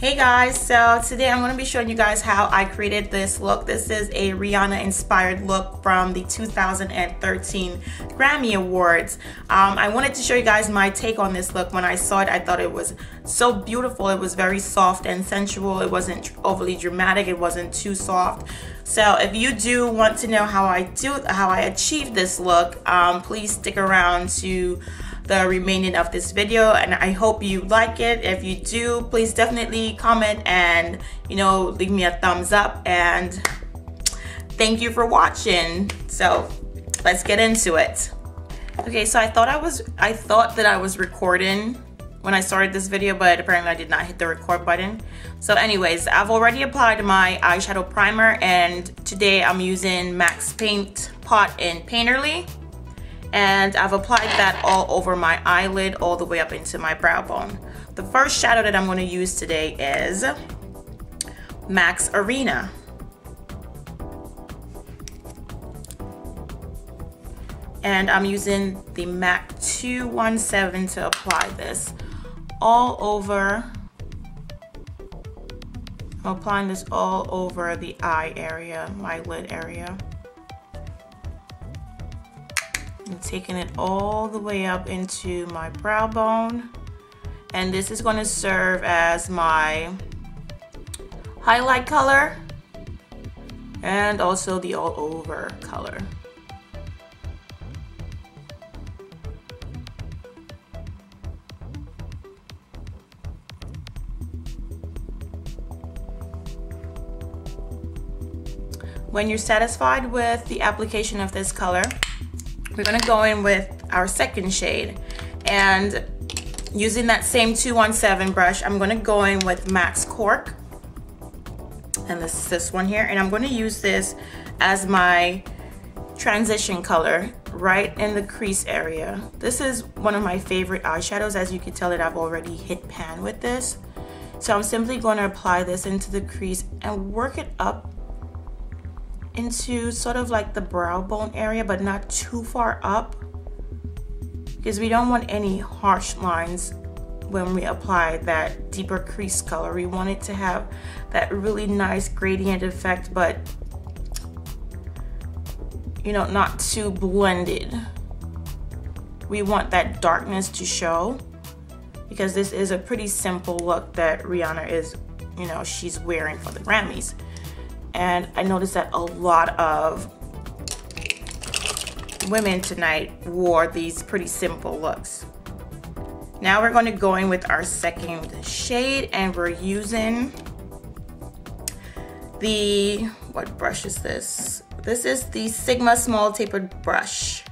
Hey guys, so today I'm going to be showing you guys how I created this look. This is a Rihanna inspired look from the 2013 Grammy Awards. I wanted to show you guys my take on this look. When I saw it, I thought it was so beautiful. It was very soft and sensual. It wasn't overly dramatic. It wasn't too soft. So if you do want to know how I achieved this look, please stick around to the remaining of this video, and I hope you like it. If you do, please definitely comment and leave me a thumbs up, and thank you for watching. So let's get into it. Okay, so I thought that I was recording when I started this video, but apparently I did not hit the record button. So anyways, I've already applied my eyeshadow primer, and today I'm using MAC's paintpot in Painterly. And I've applied that all over my eyelid, all the way up into my brow bone. The first shadow that I'm going to use today is MAC's Arena. And I'm using the MAC 217 to apply this all over. I'm applying this all over the eye area, my lid area. I'm taking it all the way up into my brow bone, and this is going to serve as my highlight color and also the all over color. When you're satisfied with the application of this color, we're gonna go in with our second shade, and using that same 217 brush, I'm gonna go in with MAC's Cork, and this is this one here, and I'm gonna use this as my transition color right in the crease area. This is one of my favorite eyeshadows. As you can tell that I've already hit pan with this. So I'm simply gonna apply this into the crease and work it up into sort of like the brow bone area, but not too far up, because we don't want any harsh lines when we apply that deeper crease color. We want it to have that really nice gradient effect, but not too blended. We want that darkness to show, because this is a pretty simple look that Rihanna is, she's wearing for the Grammys. And I noticed that a lot of women tonight wore these pretty simple looks. Now we're going to go in with our second shade, and we're using the, what brush is this? This is the Sigma small tapered brush,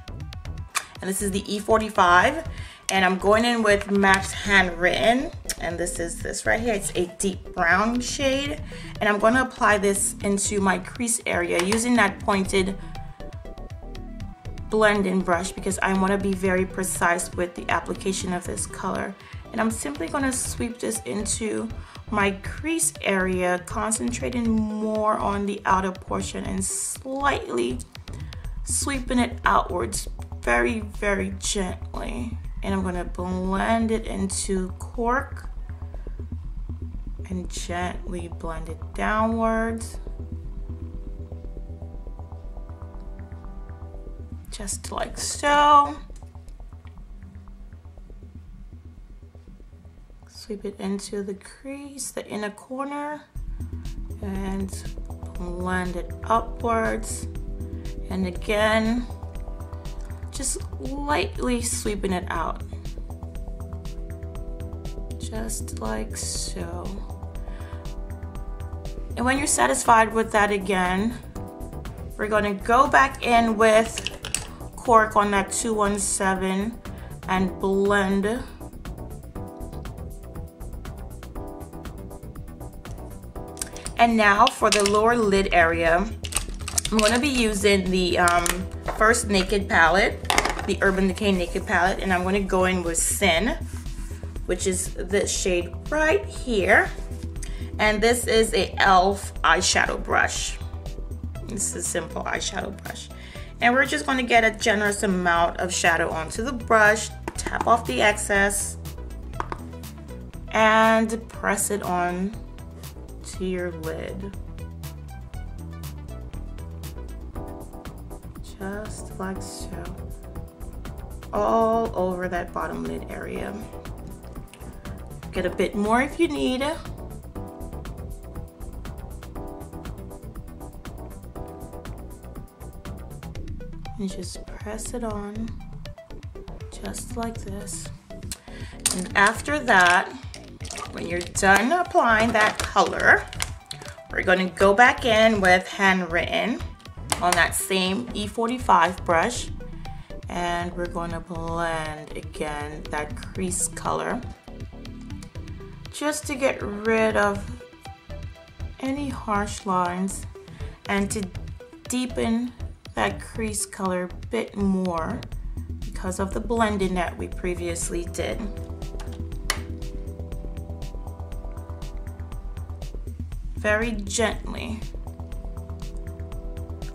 and this is the E45, and I'm going in with MAC's Handwritten, and this is this right here. It's a deep brown shade, and I'm going to apply this into my crease area using that pointed blending brush, because I want to be very precise with the application of this color. And I'm simply going to sweep this into my crease area, concentrating more on the outer portion and slightly sweeping it outwards very, very gently. And I'm going to blend it into Cork and gently blend it downwards, just like so. Sweep it into the crease, the inner corner, and blend it upwards. And again, just lightly sweeping it out, just like so. And when you're satisfied with that, again, we're going to go back in with Cork on that 217 and blend. And now for the lower lid area, I'm going to be using the first Naked palette, the Urban Decay Naked palette, and I'm going to go in with Sin, which is this shade right here. And this is a e.l.f. eyeshadow brush. This is a simple eyeshadow brush. And we're just going to get a generous amount of shadow onto the brush, tap off the excess, and press it on to your lid. Just like so. All over that bottom lid area. Get a bit more if you need. And just press it on just like this. And after that, when you're done applying that color, we're going to go back in with Handwritten on that same E45 brush, and we're going to blend again that crease color just to get rid of any harsh lines and to deepen that crease color a bit more because of the blending that we previously did. Very gently.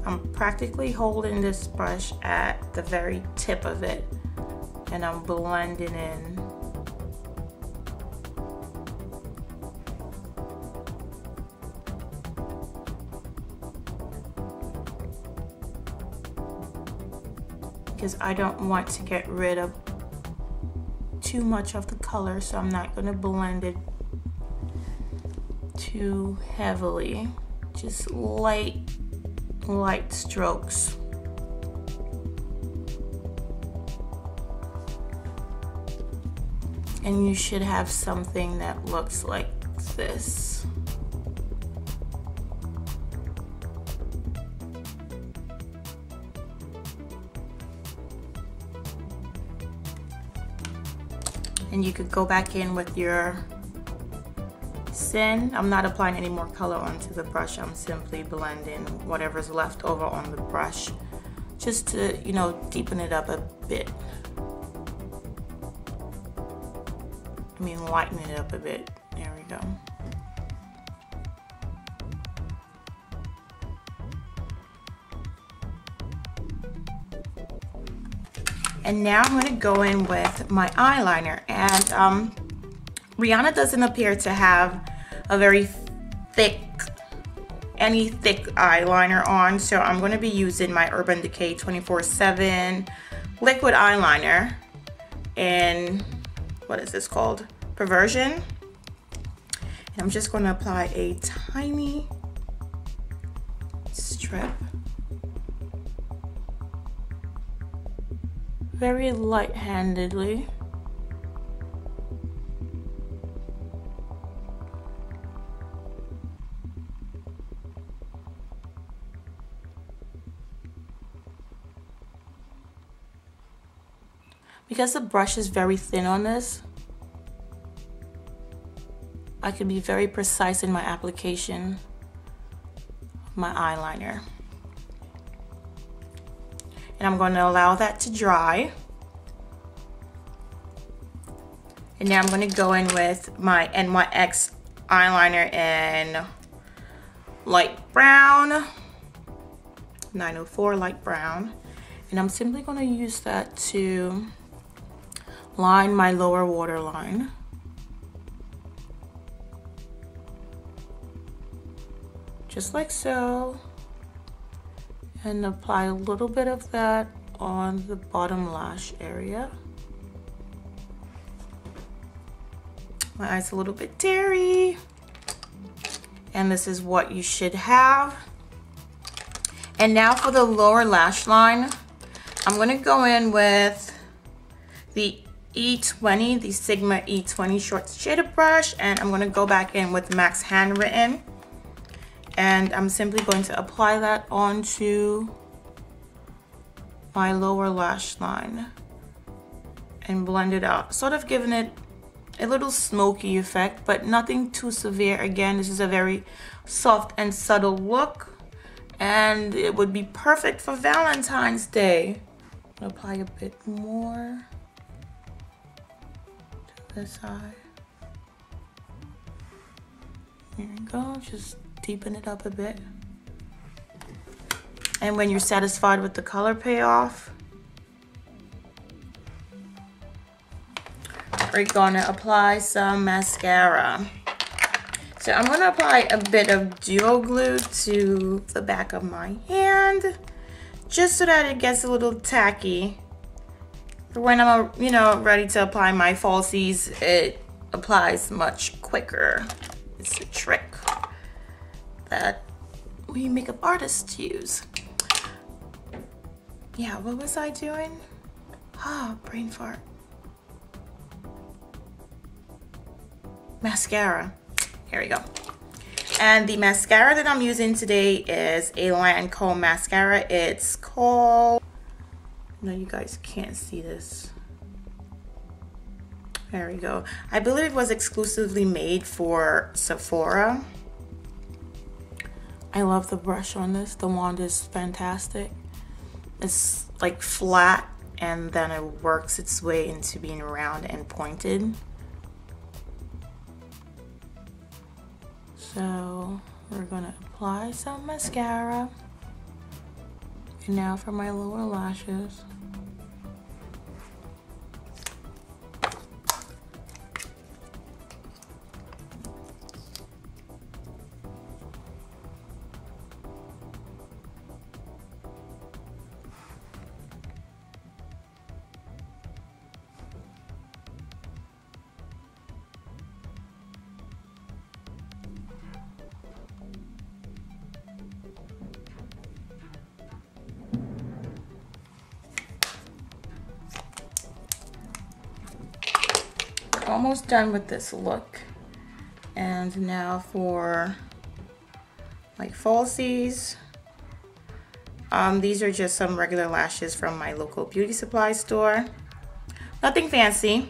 I'm practically holding this brush at the very tip of it, and I'm blending in. Because I don't want to get rid of too much of the color, so I'm not going to blend it too heavily. Just light strokes. And you should have something that looks like this. And you could go back in with your sin. I'm not applying any more color onto the brush. I'm simply blending whatever's left over on the brush just to, you know, deepen it up a bit. I mean, lighten it up a bit. There we go. And now I'm going to go in with my eyeliner, and Rihanna doesn't appear to have a very thick eyeliner on, so I'm going to be using my Urban Decay 24/7 liquid eyeliner in, what is this called? Perversion. And I'm just going to apply a tiny strip. Very light-handedly. Because the brush is very thin on this, I can be very precise in my application of my eyeliner. And I'm going to allow that to dry. And now I'm going to go in with my NYX eyeliner in light brown, 904 light brown. And I'm simply going to use that to line my lower waterline. Just like so. And apply a little bit of that on the bottom lash area. My eye's a little bit teary. And this is what you should have. And now for the lower lash line, I'm gonna go in with the E20, the Sigma E20 short shaded brush, and I'm gonna go back in with MAC's Handwritten. And I'm simply going to apply that onto my lower lash line and blend it out, sort of giving it a little smoky effect, but nothing too severe. Again, this is a very soft and subtle look, and it would be perfect for Valentine's Day. I'll apply a bit more to this eye. Here we go, just deepen it up a bit. And when you're satisfied with the color payoff, we're gonna apply some mascara. So I'm gonna apply a bit of duo glue to the back of my hand, just so that it gets a little tacky. When I'm, ready to apply my falsies, it applies much quicker. It's a trick that we makeup artists use. Yeah, what was I doing? Brain fart. Mascara. Here we go. And the mascara that I'm using today is a Lancome mascara. It's called... No, you guys can't see this. There we go. I believe it was exclusively made for Sephora. I love the brush on this. The wand is fantastic. It's like flat, and then it works its way into being round and pointed. So we're gonna apply some mascara. And now for my lower lashes. Almost done with this look. And now for like falsies. These are just some regular lashes from my local beauty supply store. Nothing fancy.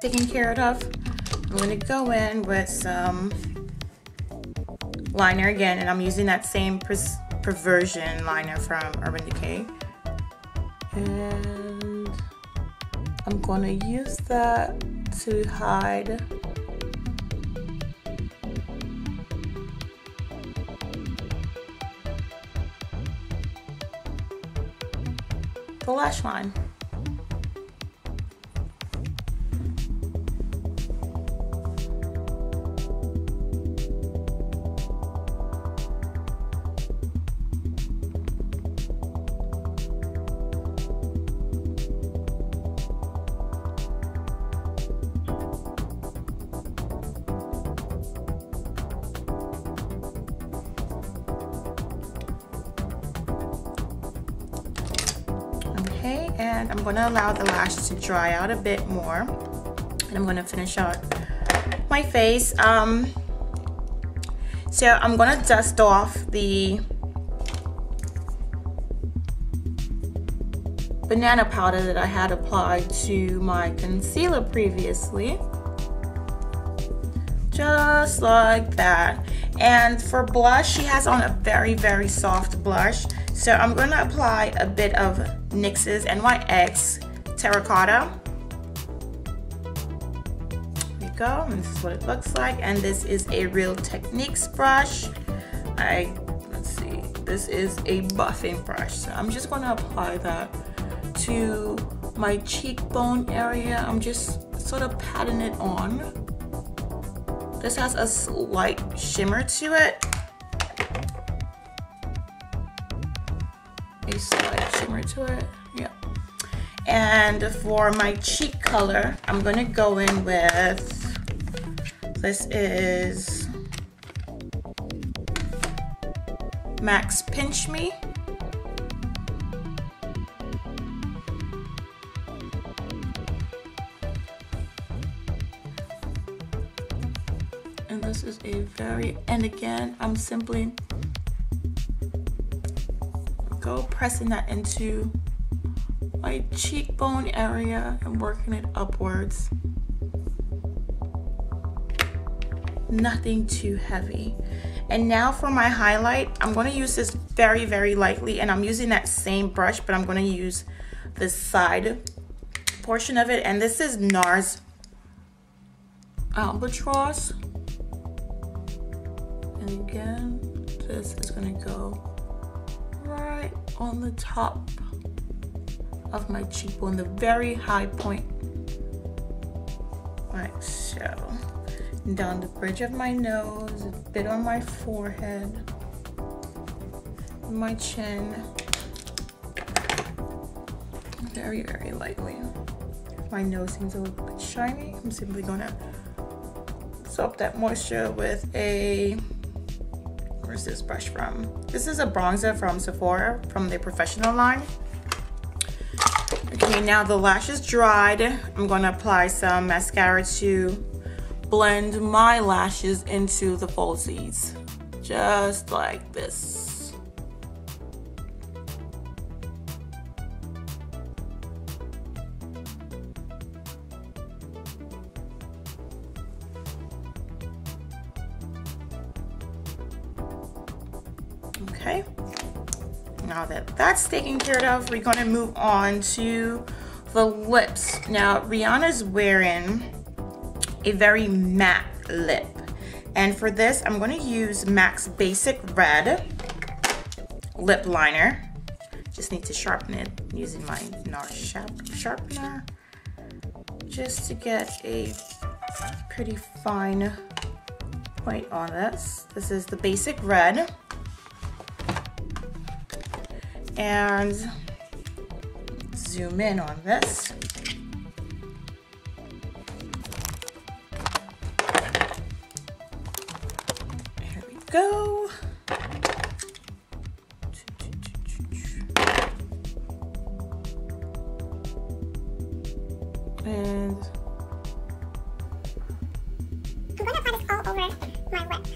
Taken care of. I'm going to go in with some liner again, and I'm using that same perversion liner from Urban Decay, and I'm going to use that to hide the lash line. And I'm going to allow the lash to dry out a bit more, and I'm going to finish out my face. So I'm going to dust off the banana powder that I had applied to my concealer previously. Just like that. And for blush, she has on a very, very soft blush. So I'm going to apply a bit of NYX's NYX Terracotta. There you go. And this is what it looks like. And this is a Real Techniques brush. Let's see. This is a buffing brush. So I'm just going to apply that to my cheekbone area. I'm just sort of patting it on. This has a slight shimmer to it. A slight shimmer to it, yeah. And for my cheek color, I'm gonna go in with, this is MAC's Pinch Me. And this is and again, I'm simply pressing that into my cheekbone area and working it upwards. Nothing too heavy. And now for my highlight, I'm going to use this very, very lightly, and I'm using that same brush, but I'm going to use the side portion of it, and this is NARS Albatross. And again, this is going to go right on the top of my cheekbone, the very high point, like so. Down the bridge of my nose, a bit on my forehead, my chin, very, very lightly. My nose seems a little bit shiny. I'm simply gonna soak that moisture with a, where's this brush from? This is a bronzer from Sephora, from the Professional line. Okay, now the lashes dried. I'm gonna apply some mascara to blend my lashes into the falsies, just like this. Okay, now that that's taken care of, we're going to move on to the lips. Now Rihanna's wearing a very matte lip, and for this I'm going to use MAC's Basic Red lip liner. Just need to sharpen it using my noir sharpener just to get a pretty fine point on this. This is the Basic Red, and zoom in on this. Here we go. And I'm going to apply this all over my lip.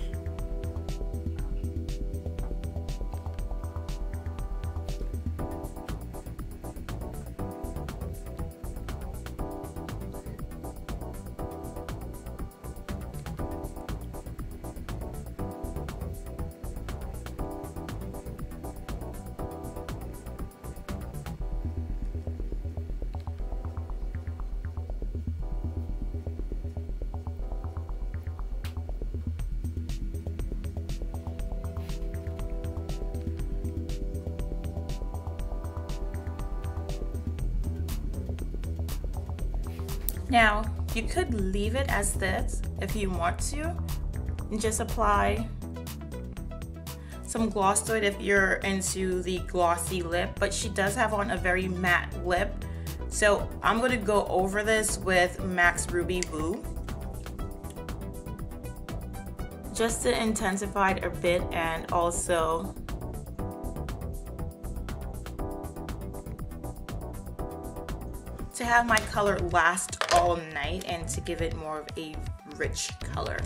now you could leave it as this if you want to, and just apply some gloss to it if you're into the glossy lip, but she does have on a very matte lip, so I'm going to go over this with MAC's Ruby Woo just to intensify it a bit, and also to have my color last all night and to give it more of a rich color.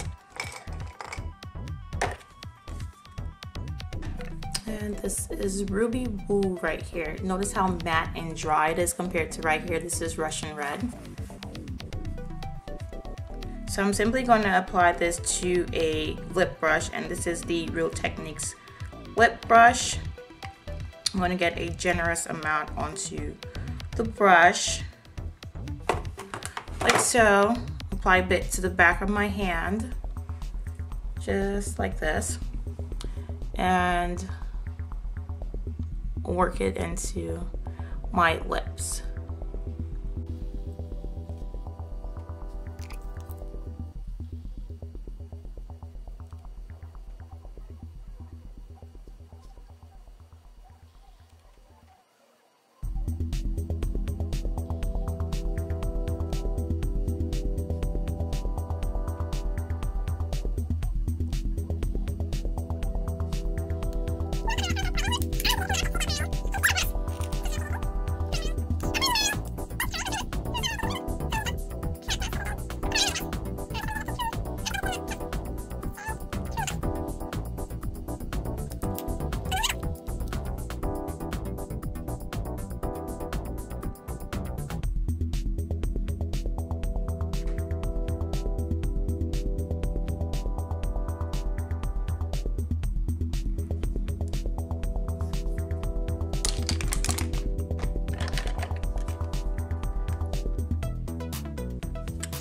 And And this is Ruby Woo right here. Notice how matte and dry it is compared to right here. This is Russian Red. So I'm simply going to apply this to a lip brush, and this is the Real Techniques lip brush. I'm going to get a generous amount onto the brush, like so. Apply a bit to the back of my hand, just like this, and work it into my lips.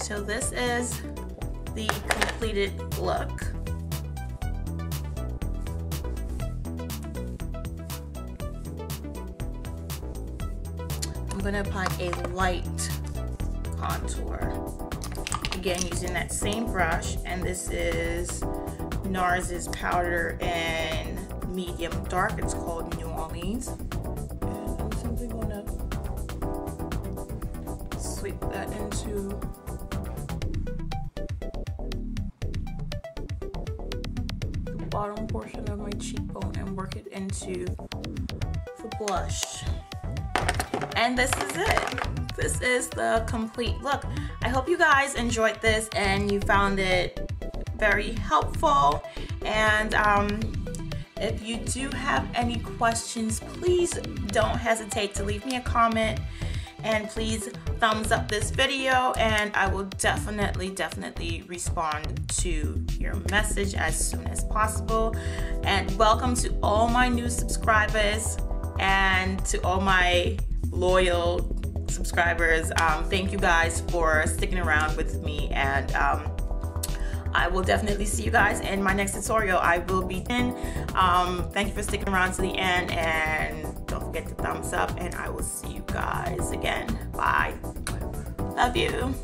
So this is the completed look. I'm gonna apply a light contour. Again, using that same brush, and this is NARS's powder in medium dark. It's called New Orleans. And I'm simply gonna sweep that into bottom portion of my cheekbone and work it into the blush. And this is it. This is the complete look. I hope you guys enjoyed this and you found it very helpful. And if you do have any questions, please don't hesitate to leave me a comment. And please thumbs up this video, and I will definitely respond to your message as soon as possible. And welcome to all my new subscribers and to all my loyal subscribers. Thank you guys for sticking around with me, and I will definitely see you guys in my next tutorial. I will be in. Thank you for sticking around to the end, and don't forget to thumbs up, and I will see you guys again. Bye. Love you.